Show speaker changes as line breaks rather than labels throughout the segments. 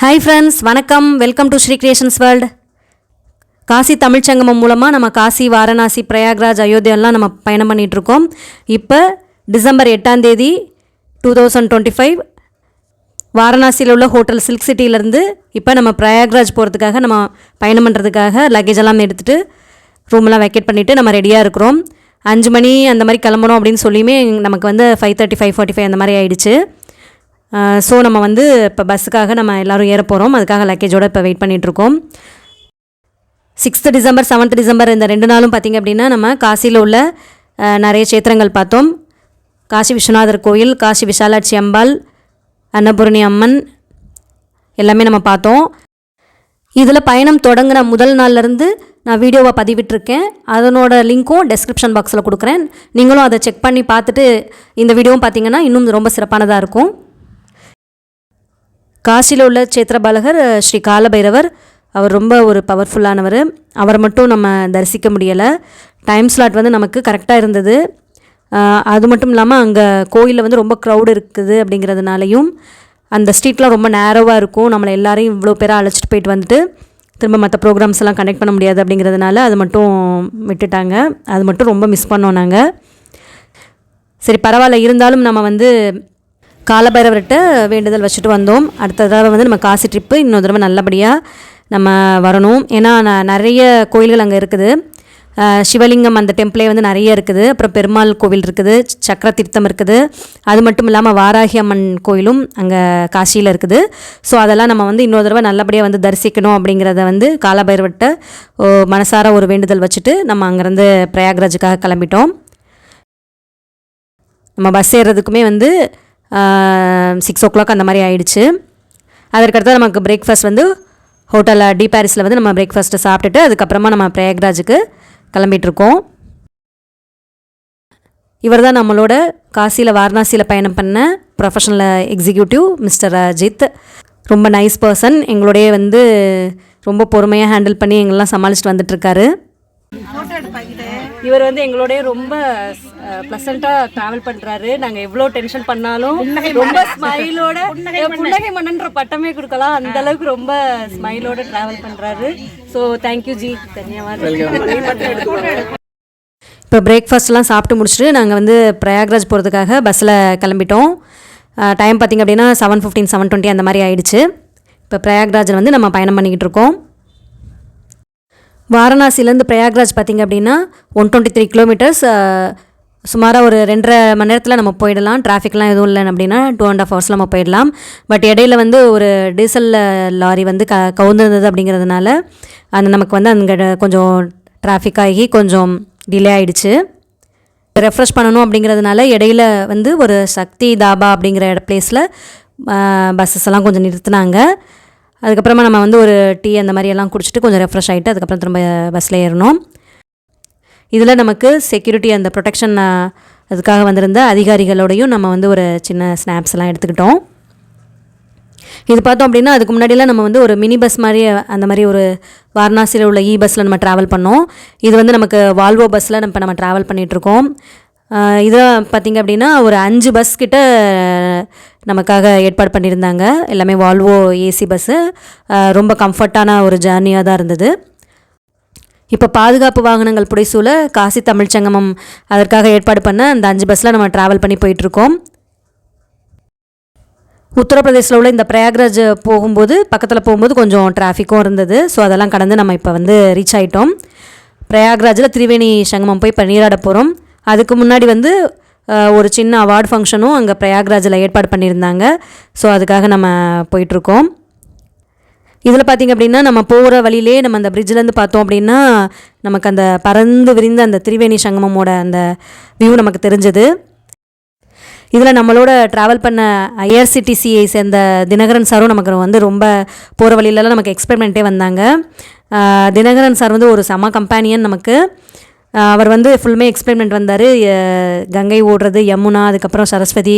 Hi friends, வணக்கம். Welcome to Shri creations world. Kashi Tamil Sangamam மூலமாக நம்ம காசி, வாரணாசி, பிரயாக்ராஜ், அயோத்தியெல்லாம் நம்ம பயணம் பண்ணிகிட்ருக்கோம். இப்போ டிசம்பர் 8 2025 வாரணாசியில் உள்ள ஹோட்டல் சில்க் சிட்டியிலேருந்து இப்போ நம்ம பிரயாக்ராஜ் போகிறதுக்காக நம்ம பயணம் பண்ணுறதுக்காக லக்கேஜ் எல்லாம் எடுத்துகிட்டு ரூம்லாம் வெக்கேட் பண்ணிவிட்டு நம்ம ரெடியாக இருக்கிறோம். 5 மணி அந்த மாதிரி கிளம்பணும் அப்படின்னு சொல்லியுமே நமக்கு வந்து 5:30 5:45 அந்த மாதிரி ஆகிடுச்சு. ஸோ நம்ம வந்து இப்போ பஸ்ஸுக்காக நம்ம எல்லோரும் ஏற போகிறோம். அதுக்காக லக்கேஜோடு இப்போ வெயிட் பண்ணிகிட்ருக்கோம். 6 டிசம்பர் 7 டிசம்பர் இந்த 2 நாளும் பார்த்திங்க அப்படின்னா நம்ம காசியில் உள்ள நிறைய க்ஷேத்திரங்கள் பார்த்தோம். காசி விஸ்வநாதர் கோயில், காசி விஷாலாட்சி அம்பாள், அன்னபூரணி அம்மன் எல்லாமே நம்ம பார்த்தோம். இதில் பயணம் தொடங்கின முதல் நாள்லேருந்து நான் வீடியோவை பதிவிட்டிருக்கேன். அதனோட லிங்க்கும் டெஸ்கிரிப்ஷன் பாக்ஸில் கொடுக்குறேன். நீங்களும் அதை செக் பண்ணி பார்த்துட்டு இந்த வீடியோவும் பார்த்திங்கன்னா இன்னும் ரொம்ப சிறப்பானதாக இருக்கும். காசியில் உள்ள சேத்திரபாலகர் ஸ்ரீ காலபைரவர், அவர் ரொம்ப ஒரு பவர்ஃபுல்லானவர். அவரை மட்டும் நம்ம தரிசிக்க முடியலை. டைம் ஸ்லாட் வந்து நமக்கு கரெக்டாக இருந்தது. அது மட்டும் இல்லாமல் அங்கே கோயிலில் வந்து ரொம்ப க்ரௌடு இருக்குது அப்படிங்கிறதுனாலையும் அந்த ஸ்ட்ரீட்லாம் ரொம்ப நேரோவாக இருக்கும். நம்மளை எல்லாரையும் இவ்வளோ பேராக அழைச்சிட்டு போயிட்டு வந்துட்டு திரும்ப மற்ற ப்ரோக்ராம்ஸ் எல்லாம் கனெக்ட் பண்ண முடியாது அப்படிங்கிறதுனால அது மட்டும் விட்டுட்டாங்க. அது மட்டும் ரொம்ப மிஸ் பண்ணோம் நாங்கள். சரி, பரவாயில்ல, இருந்தாலும் நம்ம வந்து காலபைரவர்கிட்ட வேண்டுதல் வச்சுட்டு வந்தோம். அடுத்த தடவை வந்து நம்ம காசி ட்ரிப்பு இன்னொரு தடவை நல்லபடியாக நம்ம வரணும். ஏன்னா நிறைய கோயில்கள் அங்கே இருக்குது. சிவலிங்கம் அந்த டெம்பிளே வந்து நிறைய இருக்குது. அப்புறம் பெருமாள் கோவில் இருக்குது, சக்கர தீர்த்தம் இருக்குது. அது மட்டும் இல்லாமல் வாராகி அம்மன் கோயிலும் அங்கே காசியில் இருக்குது. ஸோ அதெல்லாம் நம்ம வந்து இன்னொரு தடவை நல்லபடியாக வந்து தரிசிக்கணும் அப்படிங்கிறத வந்து காலபைரவர்கிட்ட மனசார ஒரு வேண்டுதல் வச்சுட்டு நம்ம அங்கேருந்து பிரயாக்ராஜுக்காக கிளம்பிட்டோம். நம்ம பஸ் ஏறுறதுக்குமே வந்து 6 o'clock அந்த மாதிரி ஆயிடுச்சு. அதற்கடுத்து நமக்கு பிரேக்ஃபாஸ்ட் வந்து ஹோட்டலில் டி பாரிஸில் வந்து நம்ம பிரேக்ஃபாஸ்ட்டை சாப்பிட்டுட்டு அதுக்கப்புறமா நம்ம பிரயாக்ராஜுக்கு கிளம்பிகிட்ருக்கோம். இவர் தான் நம்மளோட காசியில் வாரணாசியில் பயணம் பண்ண ப்ரொஃபஷனல் எக்ஸிக்யூட்டிவ் மிஸ்டர் அஜித். ரொம்ப நைஸ் பர்சன். எங்களோடைய வந்து ரொம்ப பொறுமையாக ஹேண்டில் பண்ணி எங்களெலாம் சமாளிச்சுட்டு வந்துட்டுருக்காரு. இவர் வந்து எங்களோடய ரொம்ப ப்ளசண்ட்டாக ட்ராவல் பண்ணுறாரு. நாங்கள் எவ்வளோ டென்ஷன் பண்ணாலும் ரொம்ப ஸ்மைலோட, புன்னகை மன்னன்ற பட்டமே கொடுக்கலாம், அந்தளவுக்கு ரொம்ப ஸ்மைலோட ட்ராவல் பண்ணுறாரு. ஸோ தேங்க்யூ ஜி, தன்யவாத். இப்போ பிரேக்ஃபாஸ்ட்லாம் சாப்பிட்டு முடிச்சுட்டு நாங்கள் வந்து பிரயாக்ராஜ் போகிறதுக்காக பஸ்ஸில் கிளம்பிட்டோம். டைம் பார்த்திங்க அப்படின்னா 7:15 7:20 அந்த மாதிரி ஆயிடுச்சு. இப்போ பிரயாக்ராஜில் வந்து நம்ம பயணம் பண்ணிக்கிட்டு இருக்கோம். வாரணாசிலேருந்து பிரயாக்ராஜ் பார்த்திங்க அப்படின்னா 123 கிலோமீட்டர்ஸ். சுமாராக ஒரு 2.5 மணி நேரத்தில் நம்ம போயிடலாம். டிராஃபிக்லாம் எதுவும் இல்லை அப்படின்னா 2.5 hours நம்ம போயிடலாம். பட் இடையில வந்து ஒரு டீசல் லாரி வந்து கவுந்திருந்தது அப்படிங்கிறதுனால அந்த நமக்கு வந்து அங்கே கொஞ்சம் டிராஃபிக் ஆகி கொஞ்சம் டிலே ஆகிடுச்சு. ரெஃப்ரெஷ் பண்ணணும் அப்படிங்கிறதுனால இடையில வந்து ஒரு சக்தி தாபா அப்படிங்கிற பிளேஸில் பஸ்ஸஸ் எல்லாம் கொஞ்சம் நிறுத்தினாங்க. அதுக்கப்புறமா நம்ம வந்து ஒரு டீ அந்த மாதிரி எல்லாம் குடிச்சிட்டு கொஞ்சம் ரெஃப்ரெஷ் ஆகிட்டு அதுக்கப்புறம் திரும்ப பஸ்ஸில் ஏறணும். இதில் நமக்கு செக்யூரிட்டி அந்த ப்ரொடெக்ஷன் அதுக்காக வந்திருந்த அதிகாரிகளோடையும் நம்ம வந்து ஒரு சின்ன ஸ்னாப்ஸ் எல்லாம் எடுத்துக்கிட்டோம். இது பார்த்தோம் அப்படின்னா அதுக்கு முன்னாடியெல்லாம் நம்ம வந்து ஒரு மினி பஸ் மாதிரி அந்த மாதிரி ஒரு வாரணாசியில் உள்ள பஸ்ஸில் நம்ம ட்ராவல் பண்ணோம். இது வந்து நமக்கு வால்வோ பஸ்ஸில் நம்ம ட்ராவல் பண்ணிகிட்ருக்கோம். இதை பார்த்திங்க அப்படின்னா ஒரு 5 பஸ் கிட்ட நமக்காக ஏற்பாடு பண்ணியிருந்தாங்க. எல்லாமே வால்வோ ஏசி பஸ்ஸு. ரொம்ப கம்ஃபர்ட்டான ஒரு ஜேர்னியாக தான் இருந்தது. இப்போ பாதுகாப்பு வாகனங்கள் புடைசூழ காசி தமிழ் சங்கமம் அதற்காக ஏற்பாடு பண்ண அந்த 5 பஸ்ஸில் நம்ம ட்ராவல் பண்ணி போயிட்டுருக்கோம். உத்தரப்பிரதேசில் உள்ள இந்த பிரயாக்ராஜ் பக்கத்தில் போகும்போது கொஞ்சம் டிராஃபிக்கும் இருந்தது. ஸோ அதெல்லாம் கடந்து நம்ம இப்போ வந்து ரீச் ஆகிட்டோம். பிரயாக்ராஜில் திரிவேணி சங்கமம் போய் இப்போ நீராட போகிறோம். அதுக்கு முன்னாடி வந்து ஒரு சின்ன அவார்டு ஃபங்க்ஷனும் அங்கே பிரயாக்ராஜில் ஏற்பாடு பண்ணியிருந்தாங்க. ஸோ அதுக்காக நம்ம போயிட்டுருக்கோம். இதில் பார்த்திங்க அப்படின்னா நம்ம போகிற வழியிலே நம்ம அந்த பிரிட்ஜிலேருந்து பார்த்தோம் அப்படின்னா நமக்கு அந்த பறந்து விரிந்த அந்த திரிவேணி சங்கமமோட அந்த வியூ நமக்கு தெரிஞ்சது. இதில் நம்மளோட ட்ராவல் பண்ண ஐஆர்சிடிசியை சேர்ந்த தினகரன் சாரும் நமக்கு வந்து ரொம்ப போகிற வழியிலலாம் நமக்கு எக்ஸ்பெரிமெண்ட்டே வந்தாங்க. தினகரன் சார் வந்து ஒரு செம கம்பேனியன் நமக்கு. அவர் வந்து ஃபுல்லுமே எக்ஸ்பெரிமெண்ட் வந்தார். கங்கை ஓடுறது, யமுனா, அதுக்கப்புறம் சரஸ்வதி,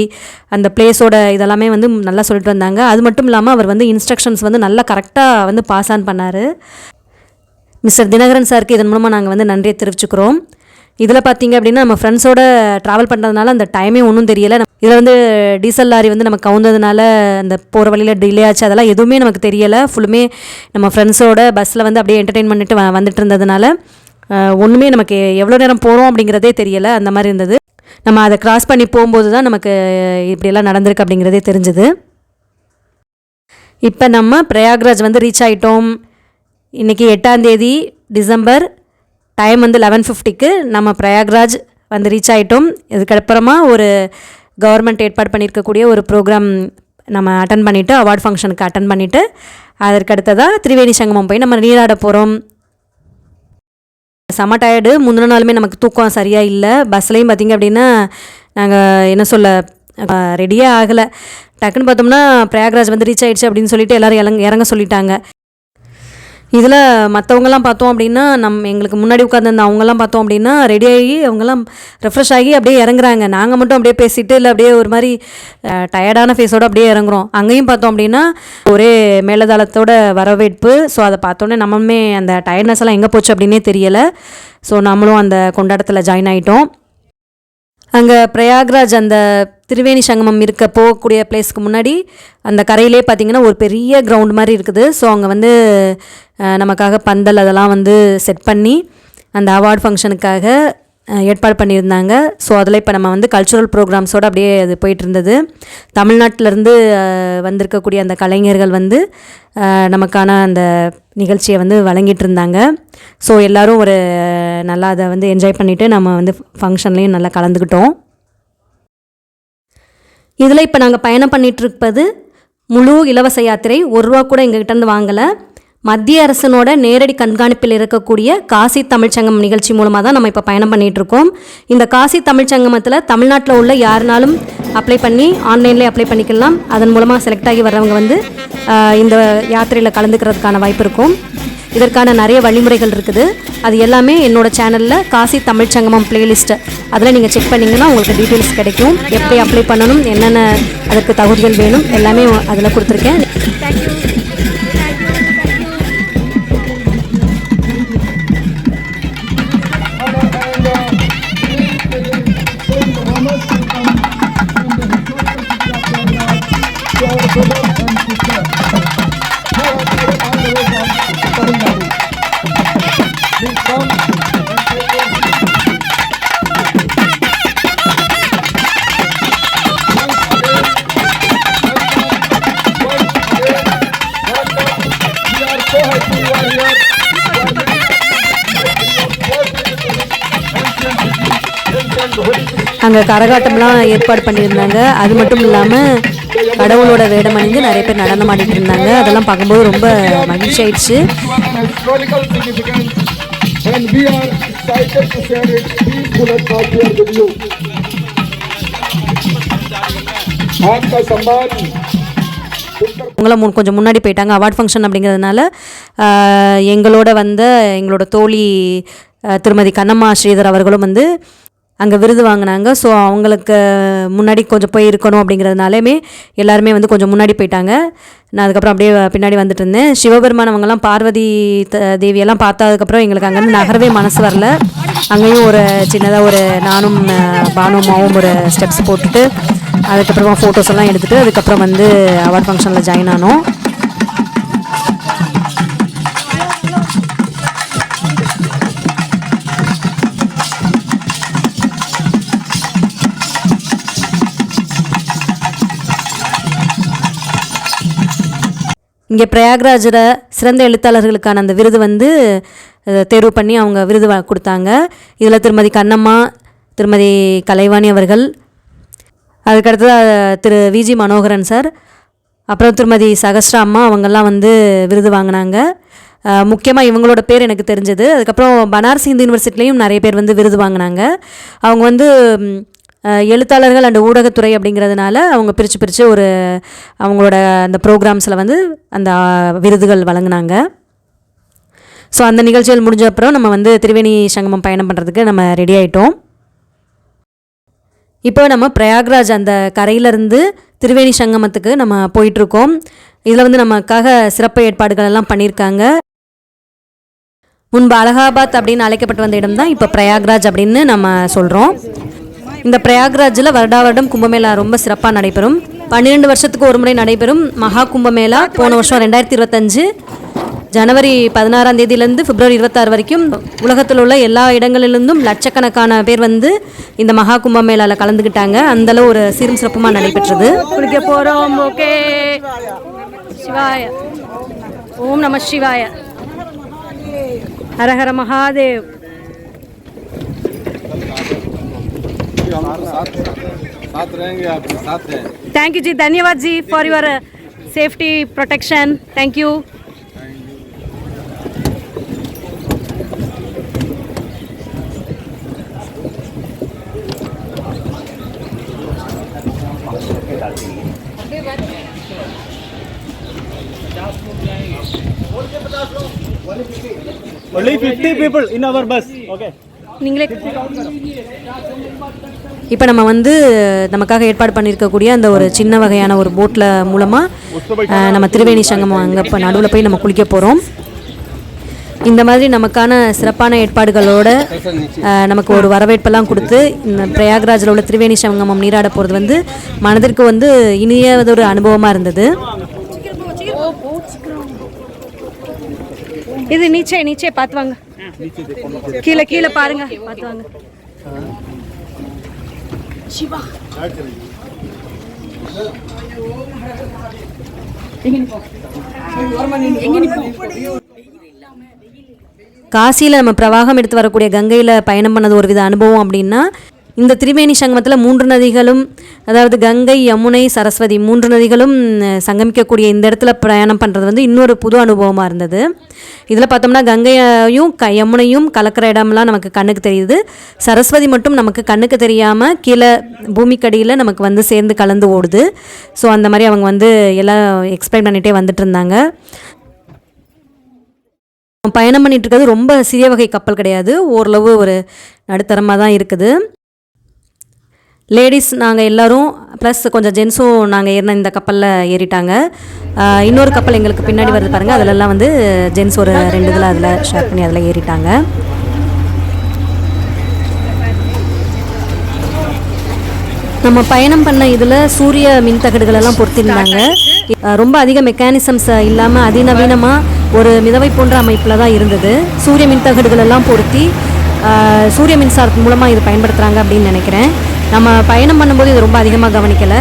அந்த பிளேஸோட இதெல்லாமே வந்து நல்லா சொல்லிட்டு வந்தாங்க. அது மட்டும் இல்லாமல் அவர் வந்து இன்ஸ்ட்ரக்ஷன்ஸ் வந்து நல்லா கரெக்டாக வந்து பாஸ் ஆன் பண்ணார். மிஸ்டர் தினகரன் சாருக்கு இதன் மூலமாக நாங்கள் வந்து நன்றியை தெரிவிச்சுக்கிறோம். இதில் பார்த்திங்க அப்படின்னா நம்ம ஃப்ரெண்ட்ஸோடு ட்ராவல் பண்ணுறதுனால அந்த டைமே ஒன்றும் தெரியலை. இதில் வந்து டீசல் லாரி வந்து நம்ம கவுந்ததுனால அந்த போகிற வழியில் டிலே ஆச்சு, அதெல்லாம் எதுவுமே நமக்கு தெரியலை. ஃபுல்லுமே நம்ம ஃப்ரெண்ட்ஸோட பஸ்ஸில் வந்து அப்படியே என்டர்டெயின் பண்ணிட்டு வந்துட்டு இருந்ததுனால ஒன்றுமே நமக்கு எவ்வளோ நேரம் போகிறோம் அப்படிங்கிறதே தெரியலை. அந்த மாதிரி இருந்தது. நம்ம அதை கிராஸ் பண்ணி போகும்போது தான் நமக்கு இப்படியெல்லாம் நடந்திருக்கு அப்படிங்கிறதே தெரிஞ்சுது. இப்போ நம்ம பிரயாக்ராஜ் வந்து ரீச் ஆகிட்டோம். இன்றைக்கி 8ஆம் தேதி டிசம்பர், டைம் வந்து 11:50க்கு நம்ம பிரயாக்ராஜ் வந்து ரீச் ஆகிட்டோம். இதுக்கப்புறமா ஒரு கவர்மெண்ட் ஏற்பாடு பண்ணியிருக்கக்கூடிய ஒரு ப்ரோக்ராம் நம்ம அட்டன் பண்ணிவிட்டு, அவார்ட் ஃபங்க்ஷனுக்கு அட்டன் பண்ணிவிட்டு, அதற்கு அடுத்ததாக திரிவேணி சங்கமம் போய் நம்ம நீராட போகிறோம். செம டயர்டு. முந்தின நாளுமே நமக்கு தூக்கம் சரியாக இல்லை. பஸ்லேயும் பார்த்திங்க அப்படின்னா நாங்கள் என்ன சொல்ல ரெடியே ஆகலை. டக்குன்னு பார்த்தோம்னா பிரயாக்ராஜ் வந்து ரீச் ஆகிடுச்சு அப்படின்னு சொல்லிட்டு எல்லோரும் இறங்க சொல்லிட்டாங்க. இதில் மற்றவங்கலாம் பார்த்தோம் அப்படின்னா எங்களுக்கு முன்னாடி உட்காந்துருந்த அவங்கெல்லாம் பார்த்தோம் அப்படின்னா ரெடியாகி அவங்கெல்லாம் ரெஃப்ரெஷ் ஆகி அப்படியே இறங்குறாங்க. நாங்கள் மட்டும் அப்படியே பேசிட்டு இல்லை அப்படியே ஒரு மாதிரி டயர்டான ஃபேஸோடு அப்படியே இறங்குறோம். அங்கேயும் பார்த்தோம் அப்படின்னா ஒரே மேலதாளத்தோட வரவேற்பு. ஸோ அதை பார்த்தோன்னே நம்மளுமே அந்த டயர்ட்னஸ் எல்லாம் எங்கே போச்சு அப்படின்னே தெரியலை. ஸோ நம்மளும் அந்த கொண்டாட்டத்தில் ஜாயின் ஆகிட்டோம். அங்கே பிரயாக்ராஜ் அந்த திரிவேணி சங்கமம் இருக்க போகக்கூடிய பிளேஸ்க்கு முன்னாடி அந்த கரையிலே பார்த்திங்கன்னா ஒரு பெரிய கிரவுண்ட் மாதிரி இருக்குது. ஸோ அங்கே வந்து நமக்காக பந்தல் அதெல்லாம் வந்து செட் பண்ணி அந்த அவார்ட் ஃபங்க்ஷனுக்காக ஏற்பாடு பண்ணியிருந்தாங்க. ஸோ அதில் இப்போ நம்ம வந்து கல்ச்சுரல் ப்ரோக்ராம்ஸோடு அப்படியே அது போயிட்டு இருந்தது. தமிழ்நாட்டிலேருந்து வந்திருக்கக்கூடிய அந்த கலைஞர்கள் வந்து நமக்கான அந்த நிகழ்ச்சியை வந்து வழங்கிட்டு இருந்தாங்க. ஸோ எல்லோரும் ஒரு நல்லா அதை வந்து என்ஜாய் பண்ணிவிட்டு நம்ம வந்து ஃபங்க்ஷன்லேயும் நல்லா கலந்துக்கிட்டோம். இதில் இப்போ நாங்கள் பயணம் பண்ணிகிட்ருப்பது முழு இலவச யாத்திரை. ₹1 கூட எங்ககிட்டேருந்து வாங்கலை. மத்திய அரசனோட நேரடி கண்காணிப்பில் இருக்கக்கூடிய காசி தமிழ்ச்சங்கம் நிகழ்ச்சி மூலமாக தான் நம்ம இப்போ பயணம் பண்ணிகிட்ருக்கோம். இந்த காசி தமிழ்ச்சங்கமத்தில் தமிழ்நாட்டில் உள்ள யாருனாலும் அப்ளை பண்ணி ஆன்லைன்லேயே அப்ளை பண்ணிக்கலாம். அதன் மூலமாக செலக்ட் ஆகி வர்றவங்க வந்து இந்த யாத்திரையில் கலந்துக்கிறதுக்கான வாய்ப்பு இருக்கும். இதற்கான நிறைய வழிமுறைகள் இருக்குது. அது எல்லாமே என்னோடய சேனலில் காசி தமிழ்ச்சங்கமம் பிளேலிஸ்ட்டு அதில் நீங்கள் செக் பண்ணிங்கன்னா உங்களுக்கு டீட்டெயில்ஸ் கிடைக்கும். எப்படி அப்ளை பண்ணணும், என்னென்ன அதற்கு தகுதிகள் வேணும் எல்லாமே அதில் கொடுத்துருக்கேன். அங்கே கரகாட்டம்லாம் ஏற்பாடு பண்ணியிருந்தாங்க. அது மட்டும் இல்லாமல் கடவுளோட வேடம் அணிந்து நிறைய பேர் நடனம் ஆடிட்டு இருந்தாங்க. அதெல்லாம் பார்க்கும்போது ரொம்ப மகிழ்ச்சி ஆயிடுச்சு. அவங்களாம் கொஞ்சம் முன்னாடி போயிட்டாங்க. அவார்ட் ஃபங்க்ஷன் அப்படிங்கிறதுனால எங்களோட தோழி திருமதி கண்ணம்மா ஸ்ரீதர் அவர்களும் வந்து அங்கே விருது வாங்கினாங்க. ஸோ அவங்களுக்கு முன்னாடி கொஞ்சம் போய் இருக்கணும் அப்படிங்கிறதுனாலுமே எல்லாருமே வந்து கொஞ்சம் முன்னாடி போயிட்டாங்க. நான் அதுக்கப்புறம் அப்படியே பின்னாடி வந்துட்டு இருந்தேன். சிவபெருமான் அவங்கெல்லாம் பார்வதி தேவியெல்லாம் பார்த்ததுக்கப்புறம் எங்களுக்கு அங்கேருந்து நகரவே மனசு வரல. அங்கேயும் ஒரு சின்னதாக ஒரு நானும் பானுமாவும் ஒரு ஸ்டெப்ஸ் போட்டுட்டு அதுக்கப்புறமா ஃபோட்டோஸ் எல்லாம் எடுத்துகிட்டு அதுக்கப்புறம் வந்து அவார்ட் ஃபங்க்ஷனில் ஜாயின் ஆனோம். இங்கே பிரயாக்ராஜில் சிறந்த எழுத்தாளர்களுக்கான அந்த விருது வந்து தேர்வு பண்ணி அவங்க விருது கொடுத்தாங்க. இதில் திருமதி கண்ணம்மா, திருமதி கலைவாணி அவர்கள், அதுக்கடுத்தது திரு விஜி மனோகரன் சார், அப்புறம் திருமதி சகஸ்ரா அம்மா அவங்கெல்லாம் வந்து விருது வாங்கினாங்க. முக்கியமாக இவங்களோட பேர் எனக்கு தெரிஞ்சது. அதுக்கப்புறம் பனாரஸ் இந்து யூனிவர்சிட்டிலையும் நிறைய பேர் வந்து விருது வாங்கினாங்க. அவங்க வந்து எழுத்தாளர்கள் அண்ட் ஊடகத்துறை அப்படிங்கிறதுனால அவங்க பிரித்து ஒரு அவங்களோட அந்த ப்ரோக்ராம்ஸில் வந்து அந்த விருதுகள் வழங்கினாங்க. ஸோ அந்த நிகழ்ச்சிகள் முடிஞ்ச அப்புறம் நம்ம வந்து திரிவேணி சங்கமம் பயணம் பண்ணுறதுக்கு நம்ம ரெடி ஆகிட்டோம். இப்போ நம்ம பிரயாக்ராஜ் அந்த கரையிலேருந்து திரிவேணி சங்கமத்துக்கு நம்ம போயிட்டுருக்கோம். இதில் வந்து நமக்காக சிறப்பு ஏற்பாடுகள் எல்லாம் பண்ணியிருக்காங்க. முன்பு அலகாபாத் அப்படின்னு அழைக்கப்பட்டு வந்த இடம் தான் இப்போ பிரயாக்ராஜ் அப்படின்னு நம்ம சொல்கிறோம். இந்த பிரயாக்ராஜில் வருடா வருடம் கும்பமேளா ரொம்ப சிறப்பாக நடைபெறும். 12 வருஷத்துக்கு ஒரு முறை நடைபெறும் மகா கும்பமேளா போன வருஷம் 2025 ஜனவரி 16ஆம் தேதியிலேருந்து பிப்ரவரி 26 வரைக்கும் உலகத்தில் உள்ள எல்லா இடங்களிலிருந்தும் லட்சக்கணக்கான பேர் வந்து இந்த மகா கும்பமேளாவில் கலந்துக்கிட்டாங்க. அந்தளவு ஒரு சீரும் சிறப்புமாக நடைபெற்றது. குளிக்க போகிறோம். ஓகே, சிவாய ஓம் நம சிவாய, ஹரஹர மகாதேவ். थैंक यू जी, धन्यवाद जी for your safety protection. Thank you.
Only 50 people in our bus. Okay.
நீங்களே இப்போ நம்ம வந்து நமக்காக ஏற்பாடு பண்ணியிருக்கக்கூடிய அந்த ஒரு சின்ன வகையான ஒரு போட்டில் மூலமாக நம்ம திரிவேணி சங்கமம் அங்கே இப்போ நடுவில் போய் நம்ம குளிக்க போகிறோம். இந்த மாதிரி நமக்கான சிறப்பான ஏற்பாடுகளோடு நமக்கு ஒரு வரவேற்பெல்லாம் கொடுத்து இந்த பிரயாக்ராஜில் உள்ள திரிவேணி சங்கமம் நீராட போகிறது வந்து மனதிற்கு வந்து இனியதொரு அனுபவமாக இருந்தது. இது நீச்சே நீச்சே பார்த்து வாங்க, கீழே கீழே பாருங்க, பார்த்து வாங்க. காசியில் நம்ம பிரவாகம் எடுத்து வரக்கூடிய கங்கையில் பயணம் பண்ணது ஒரு வித அனுபவம் அப்படின்னா, இந்த திரிவேணி சங்கமத்தில் 3 நதிகளும், அதாவது கங்கை, யமுனை, சரஸ்வதி 3 நதிகளும் சங்கமிக்கக்கூடிய இந்த இடத்துல பிரயாணம் பண்ணுறது வந்து இன்னொரு புது அனுபவமாக இருந்தது. இதில் பார்த்தோம்னா கங்கையும் யமுனையும் கலக்கிற இடம்லாம் நமக்கு கண்ணுக்கு தெரியுது. சரஸ்வதி மட்டும் நமக்கு கண்ணுக்கு தெரியாமல் கீழே பூமிக்கடியில் நமக்கு வந்து சேர்ந்து கலந்து ஓடுது. ஸோ அந்த மாதிரி அவங்க வந்து எல்லாம் எக்ஸ்பிளைன் பண்ணிகிட்டே வந்துட்டு இருந்தாங்க. பயணம் பண்ணிகிட்டு இருக்கிறது ரொம்ப சிறிய வகை கப்பல் கிடையாது, ஓரளவு ஒரு நடுத்தரமாக தான் இருக்குது. லேடிஸ் நாங்கள் எல்லோரும் ப்ளஸ் கொஞ்சம் ஜென்ஸும் நாங்கள் ஏறின இந்த கப்பலில் ஏறிட்டாங்க. இன்னொரு கப்பல் எங்களுக்கு பின்னாடி வருது பாருங்கள், அதிலெல்லாம் வந்து ஜென்ஸ் ஒரு 2 இதில் அதில் ஷேர் பண்ணி அதில் ஏறிட்டாங்க. நம்ம பயணம் பண்ண இதில் சூரிய மின்தகடுகளெல்லாம் பொருத்திருந்தாங்க. ரொம்ப அதிக மெக்கானிசம்ஸ் இல்லாமல் அதிநவீனமாக ஒரு மிதவை போன்ற அமைப்பில் தான் இருந்தது. சூரிய மின்தகடுகள் எல்லாம் பொருத்தி சூரிய மின்சாரத்தின் மூலமாக இது பயன்படுத்துகிறாங்க அப்படின்னு நினைக்கிறேன். நம்ம பயணம் பண்ணும்போது இது ரொம்ப அதிகமாக கவனிக்கலை.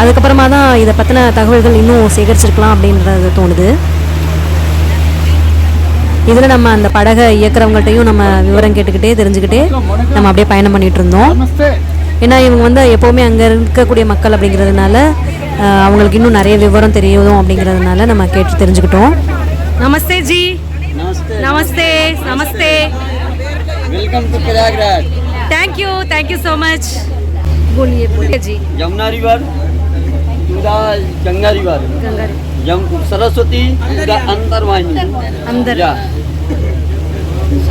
அதுக்கப்புறமா தான் இதை பற்றின தகவல்கள் இன்னும் சேகரிச்சிருக்கலாம் அப்படின்றது தோணுது. இதில் நம்ம அந்த படகை இயக்குறவங்கள்ட்டையும் நம்ம விவரம் கேட்டுக்கிட்டே தெரிஞ்சுக்கிட்டே நம்ம அப்படியே பயணம் பண்ணிகிட்டு இருந்தோம். ஏன்னா இவங்க வந்து எப்போவுமே அங்கே இருக்கக்கூடிய மக்கள் அப்படிங்கிறதுனால அவங்களுக்கு இன்னும் நிறைய விவரம் தெரியும் அப்படிங்கிறதுனால நம்ம கேட்டு தெரிஞ்சுக்கிட்டோம். நமஸ்தே ஜி. நமஸ்தே நமஸ்தே.
Welcome to Prayagraj.
Thank you so much. बोलिए जी.
Yamuna river to the Ganga river, Saraswati to the अंतर्वाहिनी
अंदर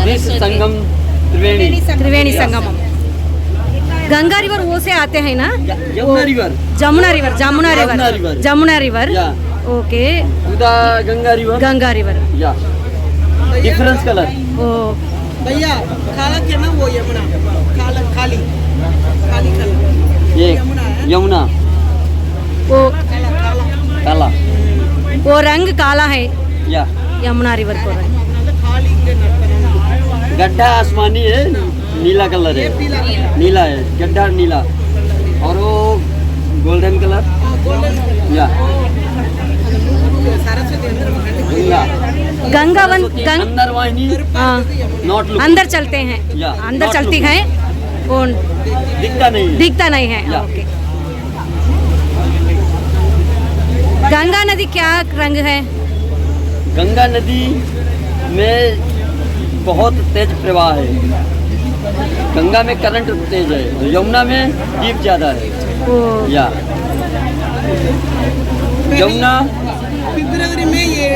दिस संगम
त्रिवेणी संगमम. गंगा रिवर वो से आते हैं ना?
Yamuna river,
Jamuna river. Okay.
To the Ganga river या डिफरेंस कलर.
ओ
भैया काला क्या ना, वो यमुना काला खाली खाली कलर
ये यमुना
वो
काला
वो रंग काला है
या
यमुना रिवर को रंग
खाली के
गड्ढा आसमानी है, नीला कलर है, नीला है गड्ढा नीला, और वो गोल्डन कलर या
गंगावन
अंदर वाहिनी.
हाँ,
नॉट
अंदर चलते हैं, अंदर चलती हैं, वो दिखता नहीं है. ओके. गंगा नदी क्या रंग है?
गंगा नदी में बहुत तेज प्रवाह है. गंगा में करंट तेज है, यमुना में डीप ज़्यादा है. या यमुना
फरवरी में ये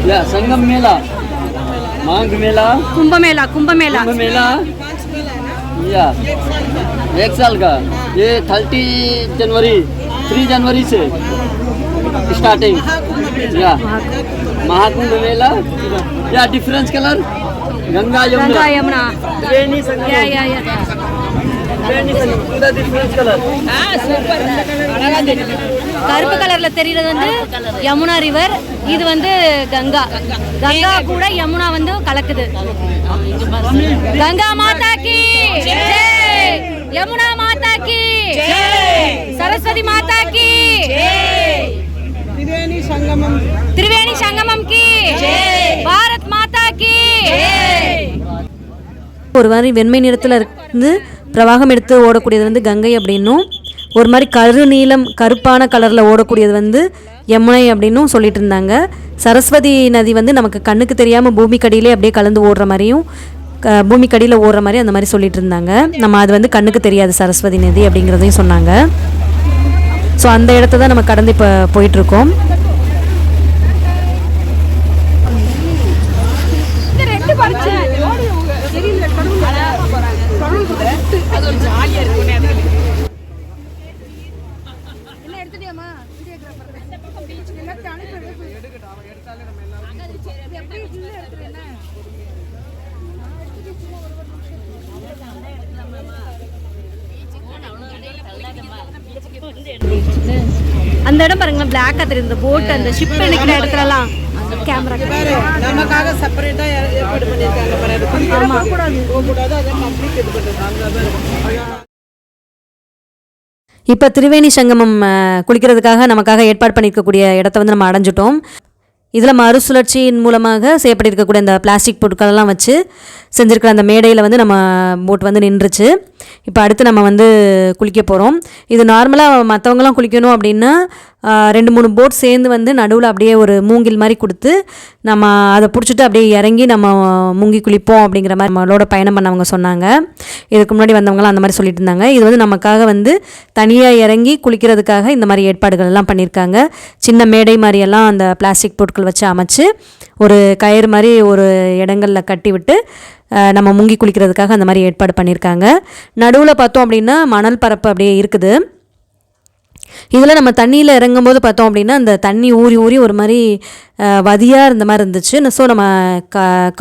या संगम मेला, माघ मेला,
कुंभ मेला
या 1 साल का. ये 3 जनवरी से स्टार्टिंग या महाकुंभ मेला या डिफरेंस कलर गंगा
கங்கா
यमुना
யமுனா
त्रिवेणी संगम त्रिवेणी संगम पूरा डिफरेंस कलर
கருப்பு கலர்ல தெரியுறது வந்து யமுனா ரிவர், இது வந்து கங்கா. கங்கா கூட யமுனா வந்து கலக்குது. கங்கா மாதா கி ஜெய், யமுனா மாதா கி ஜெய், சரஸ்வதி மாதா கி ஜெய், त्रिवेणी संगमम की जय, भारत माता की जय. ஒரு மாதிரி வெண்மை நிறத்தில் இருந்து பிரவாகம் எடுத்து ஓடக்கூடியது வந்து கங்கை அப்படின்னும், ஒரு மாதிரி கருநீலம் கருப்பான கலரில் ஓடக்கூடியது வந்து யமுனை அப்படின்னும் சொல்லிட்டு இருந்தாங்க. சரஸ்வதி நதி வந்து நமக்கு கண்ணுக்கு தெரியாமல் பூமிக்கடியிலே அப்படியே கலந்து ஓடுற மாதிரியும் பூமிக்கடியில் ஓடுற மாதிரி அந்த மாதிரி சொல்லிட்டு இருந்தாங்க. நம்ம அது வந்து கண்ணுக்கு தெரியாது சரஸ்வதி நதி அப்படிங்கிறதையும் சொன்னாங்க. ஸோ அந்த இடத்த தான் நம்ம கடந்து இப்போ போயிட்டுருக்கோம். அந்த இடம் பாருங்க, பிளாக்கா தெரியும். இந்த போட் அந்த ஷிப் நிக்கிற இடத்துலலாம் கேமரா
நமக்காக செப்பரேட்டா ஏற்பாடு பண்ணிருக்காங்க பாரு. போகக்கூடாது, அதை கம்ப்ளீட் இது பண்ணுறாங்க.
இப்போ திரிவேணி சங்கமம் குளிக்கிறதுக்காக நமக்காக ஏற்பாடு பண்ணியிருக்கக்கூடிய இடத்த வந்து நம்ம அடைஞ்சிட்டோம். இதில் மறுசுழற்சியின் மூலமாக செய்யப்பட்டிருக்கக்கூடிய இந்த பிளாஸ்டிக் பொருட்களெல்லாம் வச்சு செஞ்சுருக்கிற அந்த மேடையில் வந்து நம்ம போட் வந்து நின்றுச்சு. இப்போ அடுத்து நம்ம வந்து குளிக்க போகிறோம். இது நார்மலாக மற்றவங்களாம் குளிக்கணும் அப்படின்னா 2-3 போட் சேர்ந்து வந்து நடுவில் அப்படியே ஒரு மூங்கில் மாதிரி கொடுத்து நம்ம அதை பிடிச்சிட்டு அப்படியே இறங்கி நம்ம மூங்கி குளிப்போம் அப்படிங்கிற மாதிரி நம்மளோட பயணம் பண்ணவங்க சொன்னாங்க. இதுக்கு முன்னாடி வந்தவங்களாம் அந்த மாதிரி சொல்லிட்டு இருந்தாங்க. இது வந்து நமக்காக வந்து தனியாக இறங்கி குளிக்கிறதுக்காக இந்த மாதிரி ஏற்பாடுகள் எல்லாம் பண்ணியிருக்காங்க. சின்ன மேடை மாதிரியெல்லாம் அந்த பிளாஸ்டிக் பொருட்கள் வச்சு அமைச்சு ஒரு கயிறு மாதிரி ஒரு இடங்களில் கட்டி விட்டு நம்ம முங்கி குளிக்கிறதுக்காக அந்த மாதிரி ஏற்பாடு பண்ணியிருக்காங்க. நடுவில் பார்த்தோம் அப்படின்னா மணல் பரப்பு அப்படியே இருக்குது. இதில் நம்ம தண்ணியில் இறங்கும்போது பார்த்தோம் அப்படின்னா அந்த தண்ணி ஊறி ஊறி ஒரு மாதிரி வதியாக இருந்த மாதிரி இருந்துச்சு. ஸோ நம்ம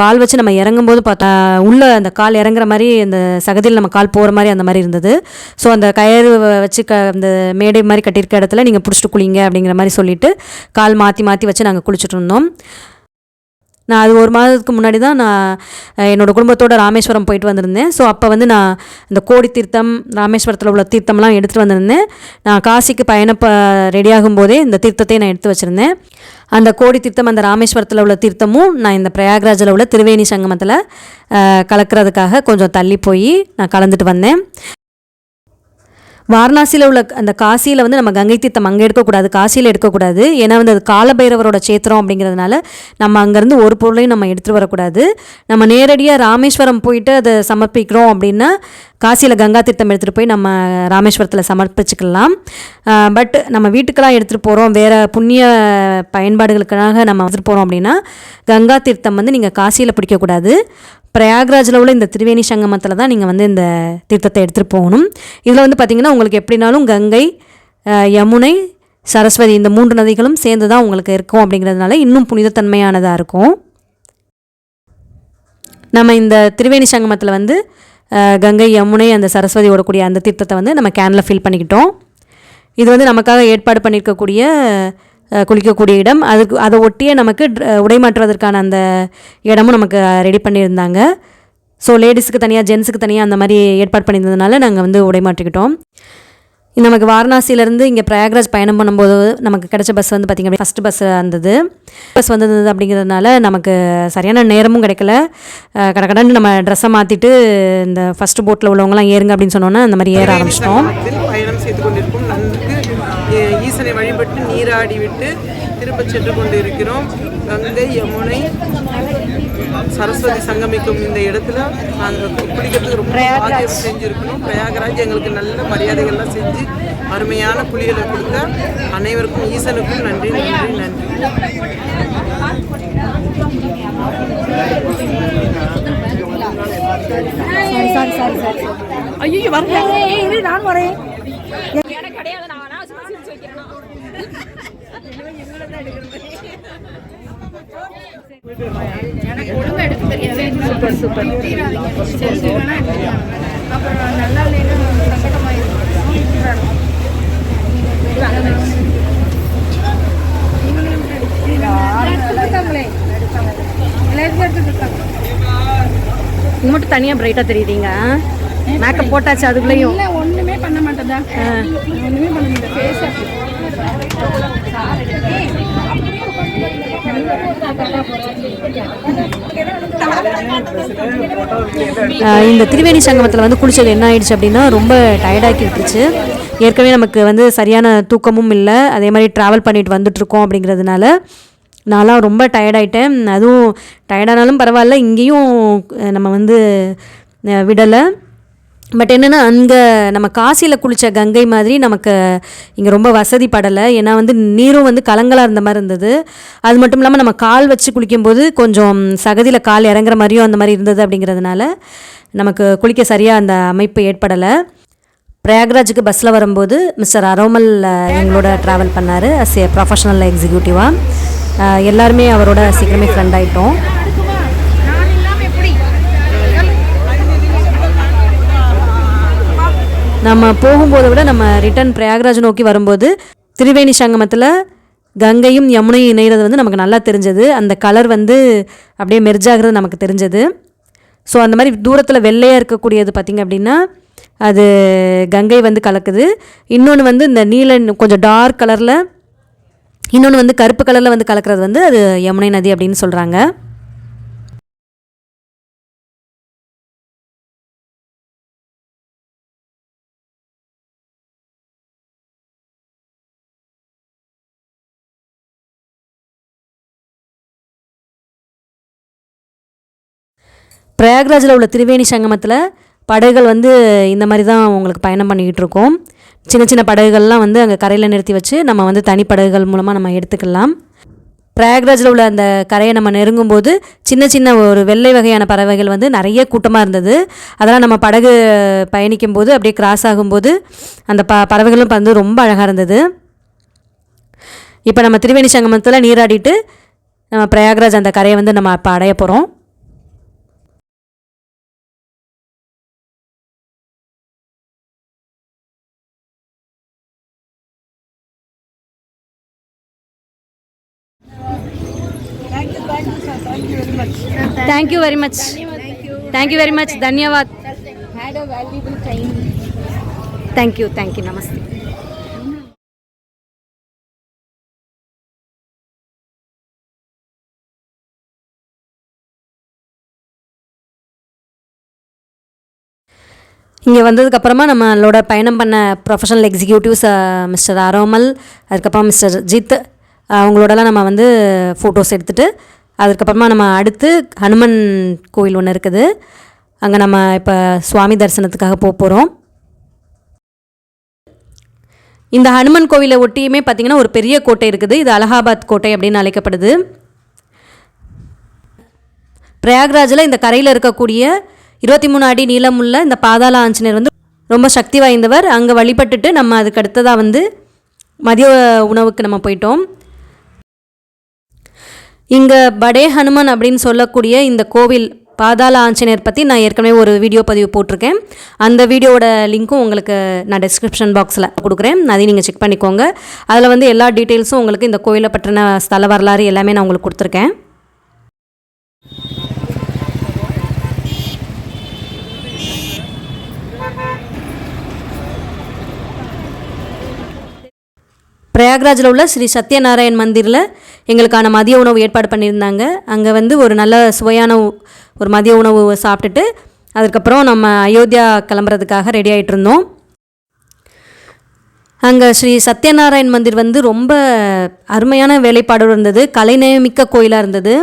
கால் வச்சு நம்ம இறங்கும்போது பார்த்தா உள்ளே அந்த கால் இறங்குற மாதிரி அந்த சகதியில் நம்ம கால் போகிற மாதிரி அந்த மாதிரி இருந்தது. ஸோ அந்த கயிறு வச்சு அந்த மேடை மாதிரி கட்டியிருக்க இடத்துல நீங்கள் பிடிச்சிட்டு குளிங்க அப்படிங்கிற மாதிரி சொல்லிவிட்டு கால் மாற்றி மாற்றி வச்சு நாங்கள் குளிச்சுட்டு இருந்தோம். நான் அது 1 மாதத்துக்கு முன்னாடி தான் நான் என்னோடய குடும்பத்தோடு ராமேஸ்வரம் போயிட்டு வந்திருந்தேன். ஸோ அப்போ வந்து நான் இந்த கோடி தீர்த்தம், ராமேஸ்வரத்தில் உள்ள தீர்த்தம்லாம் எடுத்துகிட்டு வந்திருந்தேன். நான் காசிக்கு ரெடியாகும் போதே இந்த தீர்த்தத்தை நான் எடுத்து வச்சுருந்தேன். அந்த கோடி தீர்த்தம், அந்த ராமேஸ்வரத்தில் உள்ள தீர்த்தமும் நான் இந்த பிரயாக்ராஜில் உள்ள திரிவேணி சங்கமத்தில் கலக்கிறதுக்காக கொஞ்சம் தள்ளி போய் நான் கலந்துட்டு வந்தேன். வாரணாசியில் உள்ள அந்த காசியில் வந்து நம்ம கங்கை தீர்த்தம் அங்கே எடுக்கக்கூடாது, காசியில் எடுக்கக்கூடாது. ஏன்னா வந்து அது காலபைரவரோட சேத்திரம் அப்படிங்கிறதுனால நம்ம அங்கேருந்து ஒரு பொருளையும் நம்ம எடுத்துகிட்டு வரக்கூடாது. நம்ம நேரடியாக ராமேஸ்வரம் போயிட்டு அதை சமர்ப்பிக்கிறோம் அப்படின்னா காசியில் கங்கா தீர்த்தம் எடுத்துகிட்டு போய் நம்ம ராமேஸ்வரத்தில் சமர்ப்பிச்சுக்கலாம். பட் நம்ம வீட்டுக்கெல்லாம் எடுத்துகிட்டு போகிறோம், வேறு புண்ணிய பயன்பாடுகளுக்காக நம்ம எடுத்துகிட்டு போகிறோம் அப்படின்னா கங்கா தீர்த்தம் வந்து நீங்கள் காசியில் பிடிக்கக்கூடாது. பிரயாக்ராஜில் உள்ள இந்த திரிவேணி சங்கமத்தில் தான் நீங்கள் வந்து இந்த தீர்த்தத்தை எடுத்துகிட்டு போகணும். இதில் வந்து பார்த்திங்கன்னா உங்களுக்கு எப்படினாலும் கங்கை, யமுனை, சரஸ்வதி இந்த 3 நதிகளும் சேர்ந்து தான் உங்களுக்கு இருக்கும். அப்படிங்கிறதுனால இன்னும் புனிதத்தன்மையானதாக இருக்கும். நம்ம இந்த திரிவேணி சங்கமத்தில் வந்து கங்கை, யமுனை, அந்த சரஸ்வதி ஓடக்கூடிய அந்த தீர்த்தத்தை வந்து நம்ம கேனில் ஃபில் பண்ணிக்கிட்டோம். இது வந்து நமக்காக ஏற்பாடு பண்ணியிருக்கக்கூடிய குளிக்கக்கூடிய இடம். அதை ஒட்டியே நமக்கு உடை மாற்றுவதற்கான அந்த இடமும் நமக்கு ரெடி பண்ணியிருந்தாங்க. ஸோ லேடிஸுக்கு தனியாக, ஜென்ஸுக்கு தனியாக அந்த மாதிரி ஏற்பாடு பண்ணியிருந்ததுனால நாங்கள் வந்து உடை மாற்றிக்கிட்டோம். நமக்கு வாரணாசியிலேருந்து இங்கே பிரயாக்ராஜ் பயணம் பண்ணும்போது நமக்கு கிடைச்ச பஸ் வந்து பார்த்திங்க அப்படின்னா ஃபஸ்ட்டு பஸ் வந்தது அப்படிங்கிறதுனால நமக்கு சரியான நேரமும் கிடைக்கல. கடகடன்னு நம்ம ட்ரெஸ்ஸை மாற்றிட்டு இந்த ஃபஸ்ட்டு போட்டில் உள்ளவங்களாம் ஏறுங்க அப்படின்னு சொன்னோன்னா அந்த மாதிரி ஏற ஆரம்பிச்சிட்டோம்.
பயணம் செய்து கொண்டிருக்கும் நன்கு ஈசனை வழிபட்டு நீராடி விட்டு திரும்ப சென்று கொண்டு இருக்கிறோம். கங்கை, யமுனை, சரஸ்வதி சங்கமிக்கும் இந்த இடத்துல நாங்கள் குளிக்கிறதுக்கு ரொம்ப பாக்கியம் செஞ்சுருக்கணும். பிரயாகராஜ் எங்களுக்கு நல்ல மரியாதைகள்லாம் செஞ்சு அருமையான குளிகளை கொடுத்த அனைவருக்கும் ஈசனுக்கும் நன்றி நன்றி நன்றி. ஐயோ வரேன், நான் வரேன்.
Super super. அப்புறம் நல்லா
இது மட்டும் தனியாக பிரைட்டாக தெரியுதுங்க. மேக்கப் போட்டாச்சு அதுக்குள்ளேயும்
ஒண்ணுமே பண்ண மாட்டேதா, ஒண்ணுமே பண்ண மாட்டேன். ஃபேஸ்
இந்த திரிவேணி சங்கமத்தில் வந்து குளிச்சது என்ன ஆயிடுச்சு அப்படின்னா ரொம்ப டயர்டாக்கி விட்டுருச்சு. ஏற்கனவே நமக்கு வந்து சரியான தூக்கமும் இல்லை, அதே மாதிரி ட்ராவல் பண்ணிட்டு வந்துட்ருக்கோம் அப்படிங்கிறதுனால நான்லாம் ரொம்ப டயர்டாயிட்டேன். அதுவும் டயர்டானாலும் பரவாயில்ல, இங்கேயும் நம்ம வந்து விடலை. பட் என்னென்னா அங்கே நம்ம காசியில் குளித்த கங்கை மாதிரி நமக்கு இங்கே ரொம்ப வசதிப்படலை. ஏன்னா வந்து நீரும் வந்து கலங்கலாக இருந்த மாதிரி இருந்தது. அது மட்டும் இல்லாமல் நம்ம கால் வச்சு குளிக்கும்போது கொஞ்சம் சகதியில் கால் இறங்குற மாதிரியும் அந்த மாதிரி இருந்தது. அப்படிங்கிறதுனால நமக்கு குளிக்க சரியாக அந்த அமைப்பு ஏற்படலை. பிரயாக்ராஜுக்கு பஸ்ஸில் வரும்போது மிஸ்டர் அரோமல் எங்களோட ட்ராவல் பண்ணார் அஸ் ஏ ப்ரொஃபஷனல் எக்ஸிக்யூட்டிவாக. எல்லாருமே அவரோட சீக்கிரமே ஃப்ரெண்ட் ஆகிட்டோம். நம்ம போகும்போதை விட நம்ம ரிட்டன் பிரயாக்ராஜ் நோக்கி வரும்போது திரிவேணி சங்கமத்தில் கங்கையும் யமுனையும் இணைகிறது வந்து நமக்கு நல்லா தெரிஞ்சது. அந்த கலர் வந்து அப்படியே மெர்ஜாகிறது நமக்கு தெரிஞ்சது. ஸோ அந்த மாதிரி தூரத்தில் வெள்ளையாக இருக்கக்கூடியது பார்த்திங்க அப்படின்னா அது கங்கை வந்து கலக்குது. இன்னொன்று வந்து இந்த நீல கொஞ்சம் டார்க் கலரில், இன்னொன்று வந்து கருப்பு கலரில் வந்து கலக்கிறது வந்து அது யமுனை நதி அப்படின்னு சொல்கிறாங்க. பிரயாக்ராஜில் உள்ள திரிவேணி சங்கமத்தில் படகுகள் வந்து இந்த மாதிரி தான் உங்களுக்கு பயணம் பண்ணிக்கிட்டு இருக்கோம். சின்ன சின்ன படகுகள்லாம் வந்து அங்கே கரையில் நிறுத்தி வச்சு நம்ம வந்து தனி படகுகள் மூலமாக நம்ம எடுத்துக்கலாம். பிரயாக்ராஜில் உள்ள அந்த கரையை நம்ம நெருங்கும்போது சின்ன சின்ன ஒரு வெள்ளை வகையான பறவைகள் வந்து நிறைய கூட்டமாக இருந்தது. அதெல்லாம் நம்ம படகு பயணிக்கும்போது அப்படியே கிராஸ் ஆகும்போது அந்த பறவைகளும் வந்து ரொம்ப அழகாக இருந்தது. இப்போ நம்ம திரிவேணி சங்கமத்தில் நீராடிட்டு நம்ம பிரயாக்ராஜ் அந்த கரையை வந்து நம்ம இப்போ அடைய போகிறோம். Thank you very much. Thank you very much. Dhanyawad.
had a valuable time.
Thank you. Thank you. Namaste. இங்கே வந்ததுக்கப்புறமா நம்மளோட பயணம் பண்ண ப்ரொஃபஷனல் எக்ஸிக்யூட்டிவ்ஸ் மிஸ்டர் அரோமல், அதுக்கப்புறம் மிஸ்டர் ஜித் அவங்களோடலாம் நம்ம வந்து ஃபோட்டோஸ் எடுத்துகிட்டு அதுக்கப்புறமா நம்ம அடுத்து ஹனுமன் கோவில் ஒன்று இருக்குது, அங்கே நம்ம இப்போ சுவாமி தரிசனத்துக்காக போகிறோம். இந்த ஹனுமன் கோவிலை ஒட்டியுமே பார்த்திங்கன்னா ஒரு பெரிய கோட்டை இருக்குது. இது அலகாபாத் கோட்டை அப்படின்னு அழைக்கப்படுது. பிரயாக்ராஜில் இந்த கரையில் இருக்கக்கூடிய 23 அடி நீளமுள்ள இந்த பாதாள ஆஞ்சநேயர் வந்து ரொம்ப சக்தி வாய்ந்தவர். அங்கே வழிபட்டுட்டு நம்ம அதுக்கு அடுத்ததாக வந்து மதிய உணவுக்கு நம்ம போயிட்டோம். இங்கே படே ஹனுமன் அப்படின்னு சொல்லக்கூடிய இந்த கோவில் பாதாள ஆஞ்சநேயர் பற்றி நான் ஏற்கனவே ஒரு வீடியோ பதிவு போட்டிருக்கேன். அந்த வீடியோவோட லிங்க்கும் உங்களுக்கு நான் டிஸ்கிரிப்ஷன் பாக்ஸில் கொடுக்குறேன், அதையும் நீங்கள் செக் பண்ணிக்கோங்க. அதில் வந்து எல்லா டீட்டெயில்ஸும் உங்களுக்கு இந்த கோவிலை பற்றின ஸ்தல வரலாறு எல்லாமே நான் உங்களுக்கு கொடுத்துருக்கேன். பிரயாக்ராஜில் உள்ள ஸ்ரீ சத்யநாராயண் மந்திரில் எங்களுக்கான மதிய உணவு ஏற்பாடு பண்ணியிருந்தாங்க. அங்கே வந்து ஒரு நல்ல சுவையான ஒரு மதிய உணவு சாப்பிட்டுட்டு அதுக்கப்புறம் நம்ம அயோத்தியா கிளம்புறதுக்காக ரெடி ஆகிட்டு இருந்தோம். அங்கே ஸ்ரீ சத்யநாராயண் மந்திர் வந்து ரொம்ப அருமையான வேலைப்பாடோடு இருந்தது, கலைநயமிக்க கோயிலாக இருந்தது.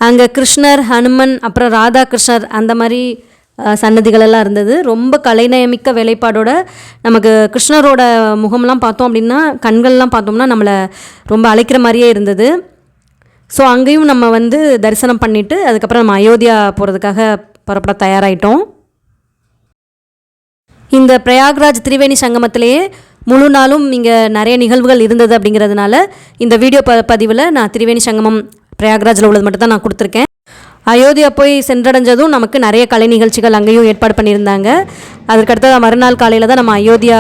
அங்கே கிருஷ்ணர், ஹனுமன், அப்புறம் ராதா கிருஷ்ணர் அந்த மாதிரி சன்னதிகளெல்லாம் இருந்தது. ரொம்ப கலைநயமிக்க வேலைப்பாடோட நமக்கு கிருஷ்ணரோட முகம்லாம் பார்த்தோம் அப்படின்னா, கண்கள்லாம் பார்த்தோம்னா நம்மளை ரொம்ப அழைக்கிற மாதிரியே இருந்தது. ஸோ அங்கேயும் நம்ம வந்து தரிசனம் பண்ணிவிட்டு அதுக்கப்புறம் நம்ம அயோத்தியா போகிறதுக்காக புறப்பட தயாராகிட்டோம். இந்த பிரயாக்ராஜ் திரிவேணி சங்கமத்திலேயே முழு நாளும் இங்கே நிறைய நிகழ்வுகள் இருந்தது அப்படிங்கிறதுனால இந்த வீடியோ பதிவில் நான் திரிவேணி சங்கமம் பிரயாக்ராஜில் உள்ளது மட்டும் தான் நான் கொடுத்துருக்கேன். அயோத்தியா போய் சென்றடைஞ்சதும் நமக்கு நிறைய கலை நிகழ்ச்சிகள் அங்கேயும் ஏற்பாடு பண்ணியிருந்தாங்க. அதுக்கடுத்தது மறுநாள் காலையில் தான் நம்ம அயோத்தியா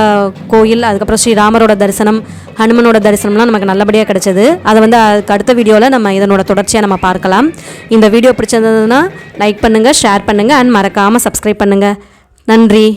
கோயில், அதுக்கப்புறம் ஸ்ரீராமரோட தரிசனம், ஹனுமனோட தரிசனம்லாம் நமக்கு நல்லபடியாக கிடச்சிது. அதை வந்து அதுக்கு அடுத்த வீடியோவில் நம்ம இதனோட தொடர்ச்சியாக நம்ம பார்க்கலாம். இந்த வீடியோ பிடிச்சிருந்ததுன்னா லைக் பண்ணுங்கள், ஷேர் பண்ணுங்கள் அண்ட் மறக்காமல் சப்ஸ்கிரைப் பண்ணுங்கள். நன்றி.